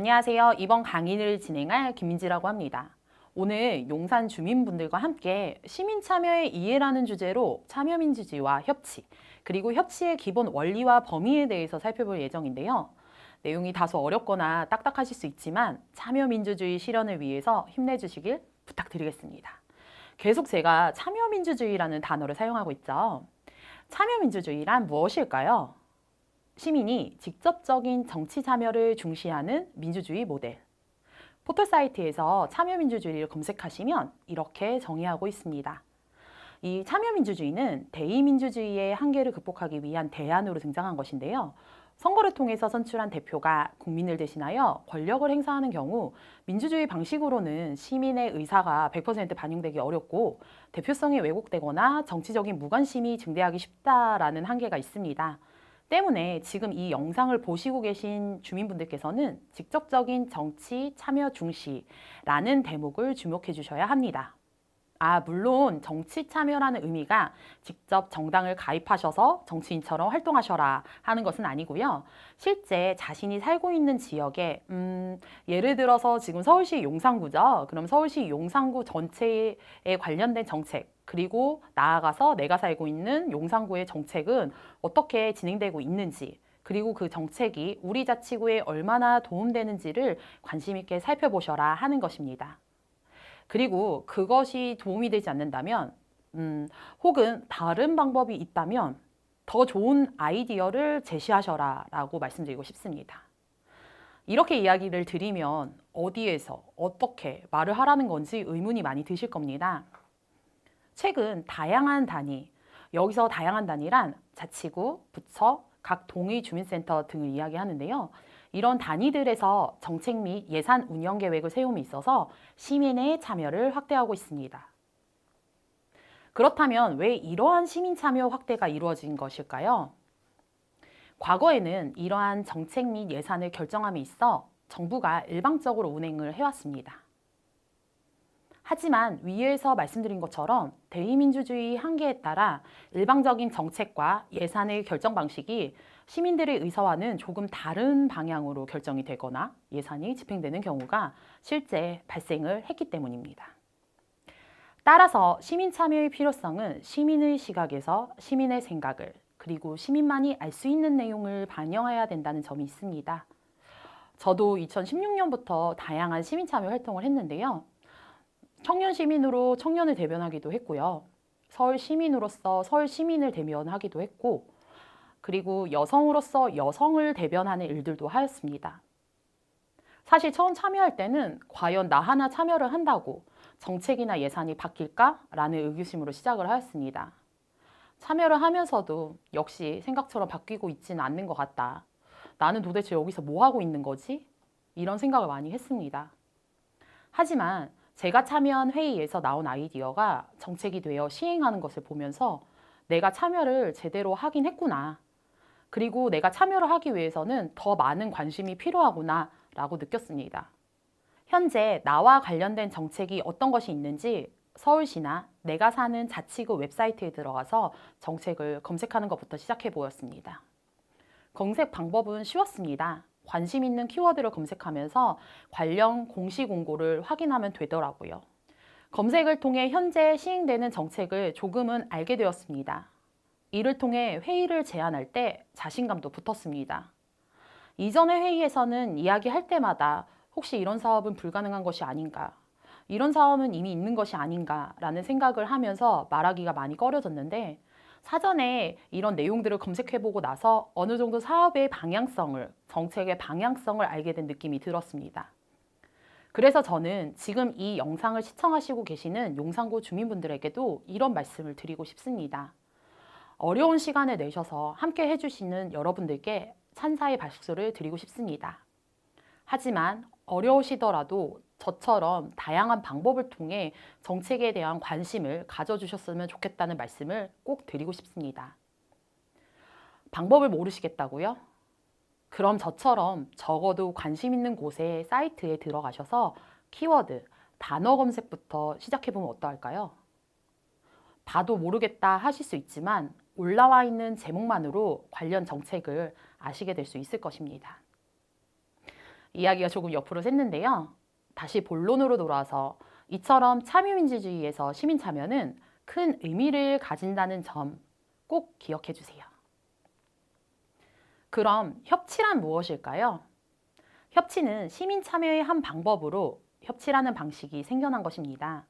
안녕하세요. 이번 강의를 진행할 김민지라고 합니다. 오늘 용산 주민분들과 함께 시민 참여의 이해라는 주제로 참여민주주의와 협치, 그리고 협치의 기본 원리와 범위에 대해서 살펴볼 예정인데요. 내용이 다소 어렵거나 딱딱하실 수 있지만 참여민주주의 실현을 위해서 힘내주시길 부탁드리겠습니다. 계속 제가 참여민주주의라는 단어를 사용하고 있죠. 참여민주주의란 무엇일까요? 시민이 직접적인 정치 참여를 중시하는 민주주의 모델. 포털사이트에서 참여민주주의를 검색하시면 이렇게 정의하고 있습니다. 이 참여민주주의는 대의민주주의의 한계를 극복하기 위한 대안으로 등장한 것인데요. 선거를 통해서 선출한 대표가 국민을 대신하여 권력을 행사하는 경우 민주주의 방식으로는 시민의 의사가 100% 반영되기 어렵고 대표성이 왜곡되거나 정치적인 무관심이 증대하기 쉽다라는 한계가 있습니다. 때문에 지금 이 영상을 보시고 계신 주민분들께서는 직접적인 정치 참여 중시라는 대목을 주목해 주셔야 합니다. 물론 정치 참여라는 의미가 직접 정당을 가입하셔서 정치인처럼 활동하셔라 하는 것은 아니고요. 실제 자신이 살고 있는 지역에 예를 들어서 지금 서울시 용산구죠. 그럼 서울시 용산구 전체에 관련된 정책, 그리고 나아가서 내가 살고 있는 용산구의 정책은 어떻게 진행되고 있는지, 그리고 그 정책이 우리 자치구에 얼마나 도움되는지를 관심 있게 살펴보셔라 하는 것입니다. 그리고 그것이 도움이 되지 않는다면, 혹은 다른 방법이 있다면 더 좋은 아이디어를 제시하셔라 라고 말씀드리고 싶습니다. 이렇게 이야기를 드리면 어디에서 어떻게 말을 하라는 건지 의문이 많이 드실 겁니다. 최근 다양한 단위, 여기서 다양한 단위란 자치구, 부처, 각 동의 주민센터 등을 이야기하는데요. 이런 단위들에서 정책 및 예산 운영 계획을 세움에 있어서 시민의 참여를 확대하고 있습니다. 그렇다면 왜 이러한 시민 참여 확대가 이루어진 것일까요? 과거에는 이러한 정책 및 예산을 결정함에 있어 정부가 일방적으로 운행을 해왔습니다. 하지만 위에서 말씀드린 것처럼 대의민주주의 한계에 따라 일방적인 정책과 예산의 결정 방식이 시민들의 의사와는 조금 다른 방향으로 결정이 되거나 예산이 집행되는 경우가 실제 발생을 했기 때문입니다. 따라서 시민 참여의 필요성은 시민의 시각에서 시민의 생각을, 그리고 시민만이 알 수 있는 내용을 반영해야 된다는 점이 있습니다. 저도 2016년부터 다양한 시민 참여 활동을 했는데요. 청년 시민으로 청년을 대변하기도 했고요. 서울 시민으로서 서울 시민을 대변하기도 했고, 그리고 여성으로서 여성을 대변하는 일들도 하였습니다. 사실 처음 참여할 때는 과연 나 하나 참여를 한다고 정책이나 예산이 바뀔까라는 의구심으로 시작을 하였습니다. 참여를 하면서도 역시 생각처럼 바뀌고 있지는 않는 것 같다. 나는 도대체 여기서 뭐 하고 있는 거지? 이런 생각을 많이 했습니다. 하지만 제가 참여한 회의에서 나온 아이디어가 정책이 되어 시행하는 것을 보면서 내가 참여를 제대로 하긴 했구나. 그리고 내가 참여를 하기 위해서는 더 많은 관심이 필요하구나 라고 느꼈습니다. 현재 나와 관련된 정책이 어떤 것이 있는지 서울시나 내가 사는 자치구 웹사이트에 들어가서 정책을 검색하는 것부터 시작해 보였습니다. 검색 방법은 쉬웠습니다. 관심 있는 키워드를 검색하면서 관련 공시 공고를 확인하면 되더라고요. 검색을 통해 현재 시행되는 정책을 조금은 알게 되었습니다. 이를 통해 회의를 제안할 때 자신감도 붙었습니다. 이전의 회의에서는 이야기할 때마다 혹시 이런 사업은 불가능한 것이 아닌가, 이런 사업은 이미 있는 것이 아닌가 라는 생각을 하면서 말하기가 많이 꺼려졌는데, 사전에 이런 내용들을 검색해보고 나서 어느 정도 사업의 방향성을, 정책의 방향성을 알게 된 느낌이 들었습니다. 그래서 저는 지금 이 영상을 시청하시고 계시는 용산구 주민분들에게도 이런 말씀을 드리고 싶습니다. 어려운 시간을 내셔서 함께 해주시는 여러분들께 찬사의 박수를 드리고 싶습니다. 하지만 어려우시더라도 저처럼 다양한 방법을 통해 정책에 대한 관심을 가져주셨으면 좋겠다는 말씀을 꼭 드리고 싶습니다. 방법을 모르시겠다고요? 그럼 저처럼 적어도 관심 있는 곳에 사이트에 들어가셔서 키워드, 단어 검색부터 시작해보면 어떠할까요? 봐도 모르겠다 하실 수 있지만 올라와 있는 제목만으로 관련 정책을 아시게 될 수 있을 것입니다. 이야기가 조금 옆으로 샜는데요. 다시 본론으로 돌아와서 이처럼 참여민주주의에서 시민 참여는 큰 의미를 가진다는 점 꼭 기억해 주세요. 그럼 협치란 무엇일까요? 협치는 시민 참여의 한 방법으로 협치라는 방식이 생겨난 것입니다.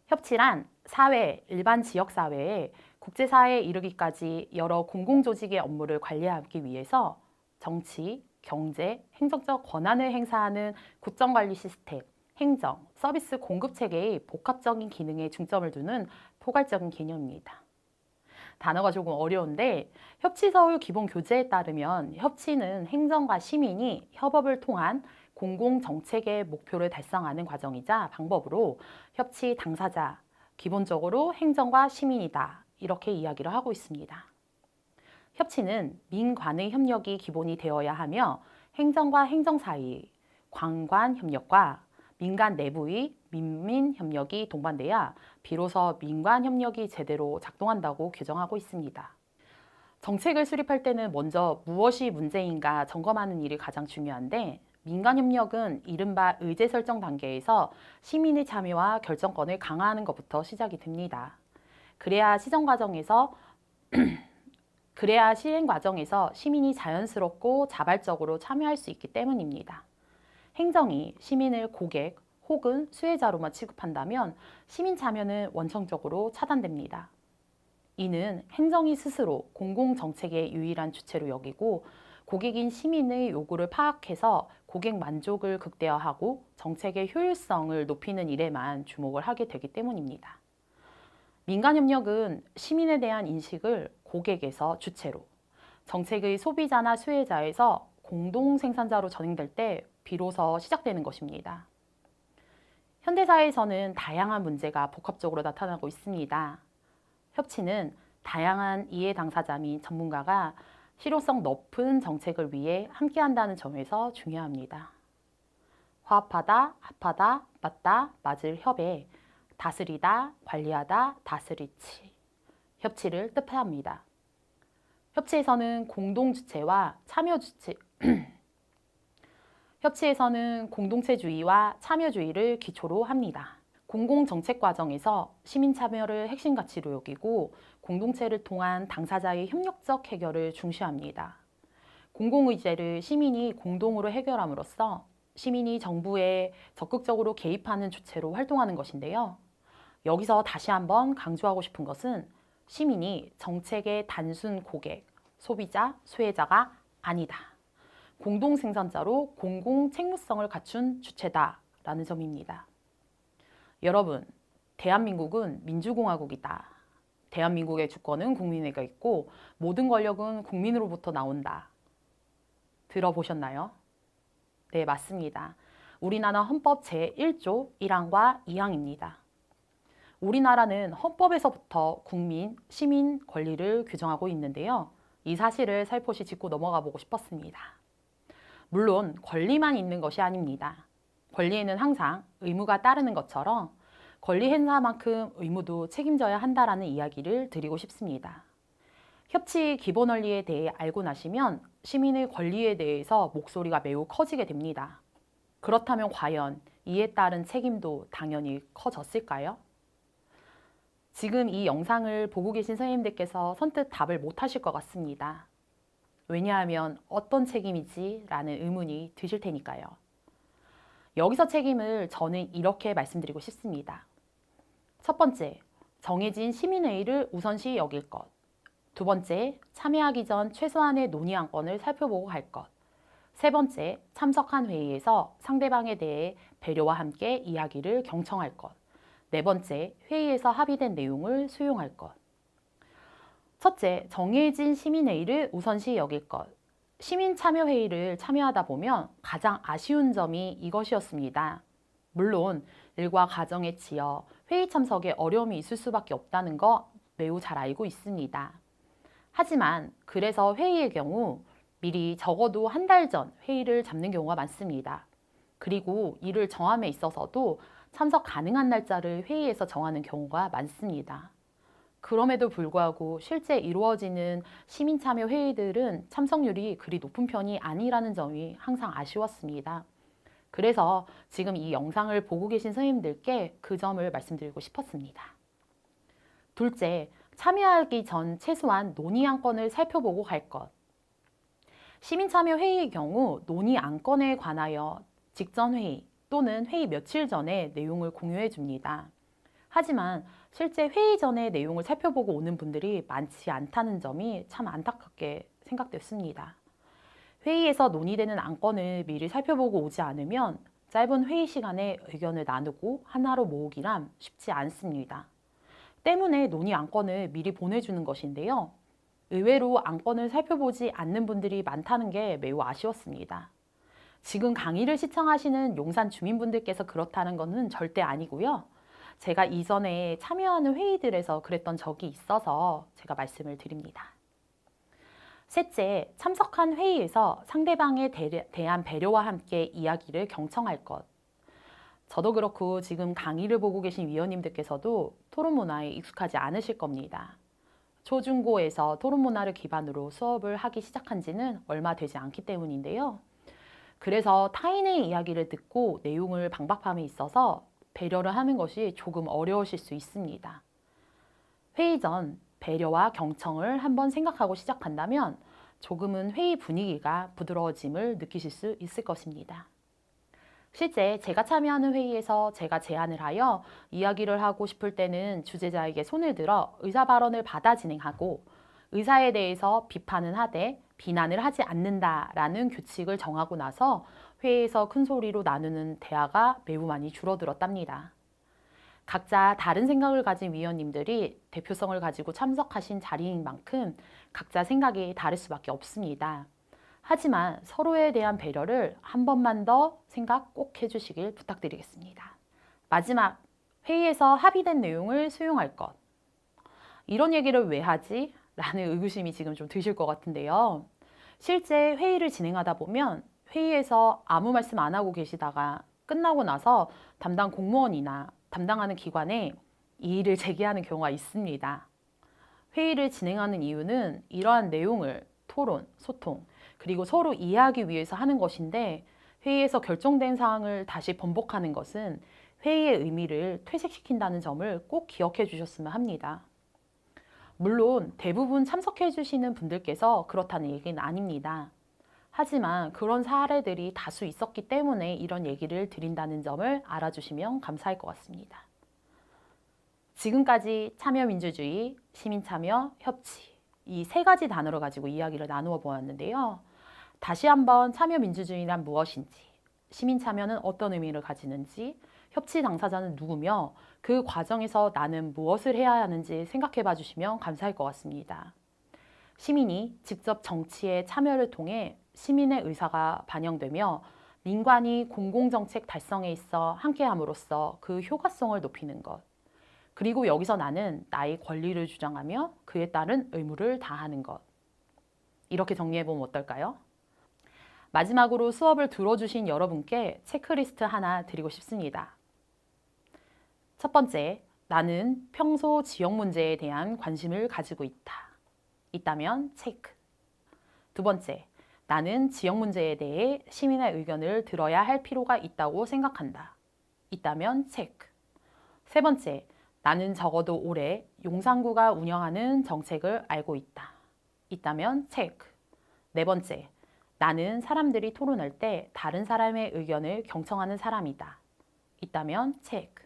협치란 사회, 일반 지역사회에 국제사회에 이르기까지 여러 공공조직의 업무를 관리하기 위해서 정치, 경제, 행정적 권한을 행사하는 국정관리 시스템, 행정, 서비스 공급체계의 복합적인 기능에 중점을 두는 포괄적인 개념입니다. 단어가 조금 어려운데 협치서울 기본교재에 따르면 협치는 행정과 시민이 협업을 통한 공공정책의 목표를 달성하는 과정이자 방법으로 협치 당사자, 기본적으로 행정과 시민이다. 이렇게 이야기를 하고 있습니다. 협치는 민관의 협력이 기본이 되어야 하며 행정과 행정 사이, 관관 협력과 민간 내부의 민민 협력이 동반돼야 비로소 민관 협력이 제대로 작동한다고 규정하고 있습니다. 정책을 수립할 때는 먼저 무엇이 문제인가 점검하는 일이 가장 중요한데 민간 협력은 이른바 의제 설정 단계에서 시민의 참여와 결정권을 강화하는 것부터 시작이 됩니다. 그래야 시행 과정에서 시민이 자연스럽고 자발적으로 참여할 수 있기 때문입니다. 행정이 시민을 고객 혹은 수혜자로만 취급한다면 시민 참여는 원천적으로 차단됩니다. 이는 행정이 스스로 공공정책의 유일한 주체로 여기고 고객인 시민의 요구를 파악해서 고객 만족을 극대화하고 정책의 효율성을 높이는 일에만 주목을 하게 되기 때문입니다. 민간협력은 시민에 대한 인식을 고객에서 주체로, 정책의 소비자나 수혜자에서 공동생산자로 전환될 때 비로소 시작되는 것입니다. 현대사회에서는 다양한 문제가 복합적으로 나타나고 있습니다. 협치는 다양한 이해 당사자 및 전문가가 실효성 높은 정책을 위해 함께한다는 점에서 중요합니다. 화합하다, 합하다, 맞다, 맞을 협에 다스리다, 관리하다, 다스리치. 협치를 뜻합니다. 협치에서는 공동체주의와 참여주의를 기초로 합니다. 공공정책 과정에서 시민 참여를 핵심 가치로 여기고 공동체를 통한 당사자의 협력적 해결을 중시합니다. 공공의제를 시민이 공동으로 해결함으로써 시민이 정부에 적극적으로 개입하는 주체로 활동하는 것인데요. 여기서 다시 한번 강조하고 싶은 것은 시민이 정책의 단순 고객, 소비자, 수혜자가 아니다. 공동생산자로 공공책무성을 갖춘 주체다라는 점입니다. 여러분, 대한민국은 민주공화국이다. 대한민국의 주권은 국민에게 있고 모든 권력은 국민으로부터 나온다. 들어보셨나요? 네, 맞습니다. 우리나라 헌법 제1조 1항과 2항입니다. 우리나라는 헌법에서부터 국민, 시민 권리를 규정하고 있는데요. 이 사실을 살포시 짚고 넘어가 보고 싶었습니다. 물론 권리만 있는 것이 아닙니다. 권리에는 항상 의무가 따르는 것처럼 권리 행사만큼 의무도 책임져야 한다라는 이야기를 드리고 싶습니다. 협치 기본 원리에 대해 알고 나시면 시민의 권리에 대해서 목소리가 매우 커지게 됩니다. 그렇다면 과연 이에 따른 책임도 당연히 커졌을까요? 지금 이 영상을 보고 계신 선생님들께서 선뜻 답을 못 하실 것 같습니다. 왜냐하면 어떤 책임이지? 라는 의문이 드실 테니까요. 여기서 책임을 저는 이렇게 말씀드리고 싶습니다. 첫 번째, 정해진 시민회의를 우선시 여길 것. 두 번째, 참여하기 전 최소한의 논의 안건을 살펴보고 갈 것. 세 번째, 참석한 회의에서 상대방에 대해 배려와 함께 이야기를 경청할 것. 네 번째, 회의에서 합의된 내용을 수용할 것. 첫째, 정해진 시민회의를 우선시 여길 것. 시민참여회의를 참여하다 보면 가장 아쉬운 점이 이것이었습니다. 물론 일과 가정에 치여 회의 참석에 어려움이 있을 수밖에 없다는 거 매우 잘 알고 있습니다. 하지만 그래서 회의의 경우 미리 적어도 한 달 전 회의를 잡는 경우가 많습니다. 그리고 이를 정함에 있어서도 참석 가능한 날짜를 회의에서 정하는 경우가 많습니다. 그럼에도 불구하고 실제 이루어지는 시민참여 회의들은 참석률이 그리 높은 편이 아니라는 점이 항상 아쉬웠습니다. 그래서 지금 이 영상을 보고 계신 선생님들께 그 점을 말씀드리고 싶었습니다. 둘째, 참여하기 전 최소한 논의 안건을 살펴보고 갈 것. 시민참여 회의의 경우 논의 안건에 관하여 직전 회의 또는 회의 며칠 전에 내용을 공유해 줍니다. 하지만 실제 회의 전에 내용을 살펴보고 오는 분들이 많지 않다는 점이 참 안타깝게 생각됐습니다. 회의에서 논의되는 안건을 미리 살펴보고 오지 않으면 짧은 회의 시간에 의견을 나누고 하나로 모으기란 쉽지 않습니다. 때문에 논의 안건을 미리 보내주는 것인데요. 의외로 안건을 살펴보지 않는 분들이 많다는 게 매우 아쉬웠습니다. 지금 강의를 시청하시는 용산 주민분들께서 그렇다는 것은 절대 아니고요. 제가 이전에 참여하는 회의들에서 그랬던 적이 있어서 제가 말씀을 드립니다. 셋째, 참석한 회의에서 상대방에 대한 배려와 함께 이야기를 경청할 것. 저도 그렇고 지금 강의를 보고 계신 위원님들께서도 토론 문화에 익숙하지 않으실 겁니다. 초중고에서 토론 문화를 기반으로 수업을 하기 시작한 지는 얼마 되지 않기 때문인데요. 그래서 타인의 이야기를 듣고 내용을 방박함에 있어서 배려를 하는 것이 조금 어려우실 수 있습니다. 회의 전 배려와 경청을 한번 생각하고 시작한다면 조금은 회의 분위기가 부드러워짐을 느끼실 수 있을 것입니다. 실제 제가 참여하는 회의에서 제가 제안을 하여 이야기를 하고 싶을 때는 주재자에게 손을 들어 의사 발언을 받아 진행하고 의사에 대해서 비판은 하되 비난을 하지 않는다라는 규칙을 정하고 나서 회의에서 큰 소리로 나누는 대화가 매우 많이 줄어들었답니다. 각자 다른 생각을 가진 위원님들이 대표성을 가지고 참석하신 자리인 만큼 각자 생각이 다를 수밖에 없습니다. 하지만 서로에 대한 배려를 한 번만 더 생각 꼭 해주시길 부탁드리겠습니다. 마지막, 회의에서 합의된 내용을 수용할 것. 이런 얘기를 왜 하지? 라는 의구심이 지금 좀 드실 것 같은데요. 실제 회의를 진행하다 보면 회의에서 아무 말씀 안 하고 계시다가 끝나고 나서 담당 공무원이나 담당하는 기관에 이의를 제기하는 경우가 있습니다. 회의를 진행하는 이유는 이러한 내용을 토론, 소통, 그리고 서로 이해하기 위해서 하는 것인데 회의에서 결정된 사항을 다시 번복하는 것은 회의의 의미를 퇴색시킨다는 점을 꼭 기억해 주셨으면 합니다. 물론 대부분 참석해 주시는 분들께서 그렇다는 얘기는 아닙니다. 하지만 그런 사례들이 다수 있었기 때문에 이런 얘기를 드린다는 점을 알아주시면 감사할 것 같습니다. 지금까지 참여민주주의, 시민참여, 협치 이 세 가지 단어를 가지고 이야기를 나누어 보았는데요. 다시 한번 참여민주주의란 무엇인지, 시민참여는 어떤 의미를 가지는지, 협치 당사자는 누구며 그 과정에서 나는 무엇을 해야 하는지 생각해 봐 주시면 감사할 것 같습니다. 시민이 직접 정치에 참여를 통해 시민의 의사가 반영되며 민관이 공공정책 달성에 있어 함께함으로써 그 효과성을 높이는 것. 그리고 여기서 나는 나의 권리를 주장하며 그에 따른 의무를 다하는 것. 이렇게 정리해보면 어떨까요? 마지막으로 수업을 들어주신 여러분께 체크리스트 하나 드리고 싶습니다. 첫 번째, 나는 평소 지역 문제에 대한 관심을 가지고 있다. 있다면 체크. 두 번째, 나는 지역 문제에 대해 시민의 의견을 들어야 할 필요가 있다고 생각한다. 있다면 체크. 세 번째, 나는 적어도 올해 용산구가 운영하는 정책을 알고 있다. 있다면 체크. 네 번째, 나는 사람들이 토론할 때 다른 사람의 의견을 경청하는 사람이다. 있다면 체크.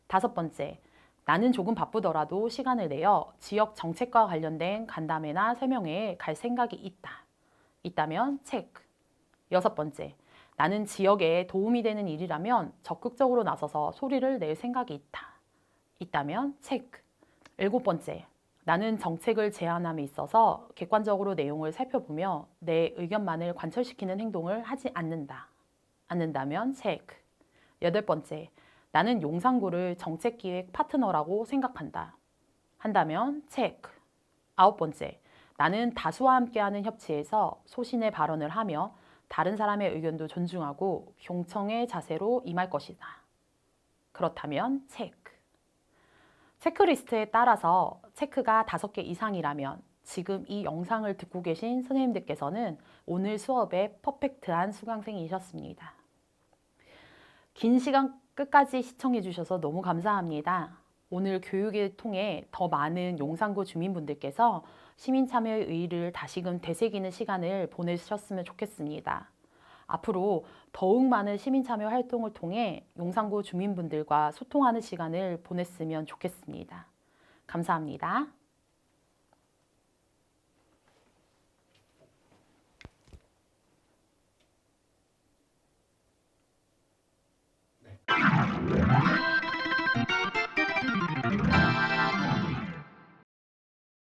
다섯 번째, 나는 조금 바쁘더라도 시간을 내어 지역 정책과 관련된 간담회나 설명회에 갈 생각이 있다. 있다면 체크. 여섯 번째, 나는 지역에 도움이 되는 일이라면 적극적으로 나서서 소리를 낼 생각이 있다. 있다면 체크. 일곱 번째, 나는 정책을 제안함에 있어서 객관적으로 내용을 살펴보며 내 의견만을 관철시키는 행동을 하지 않는다. 않는다면 체크. 여덟 번째, 나는 용산구를 정책기획 파트너라고 생각한다. 한다면 체크. 아홉 번째, 나는 다수와 함께하는 협치에서 소신의 발언을 하며 다른 사람의 의견도 존중하고 경청의 자세로 임할 것이다. 그렇다면 체크. 체크리스트에 따라서 체크가 5개 이상이라면 지금 이 영상을 듣고 계신 선생님들께서는 오늘 수업의 퍼펙트한 수강생이셨습니다. 긴 시간 끝까지 시청해 주셔서 너무 감사합니다. 오늘 교육을 통해 더 많은 용산구 주민분들께서 시민참여의 의의를 다시금 되새기는 시간을 보내셨으면 좋겠습니다. 앞으로 더욱 많은 시민참여 활동을 통해 용산구 주민분들과 소통하는 시간을 보냈으면 좋겠습니다. 감사합니다.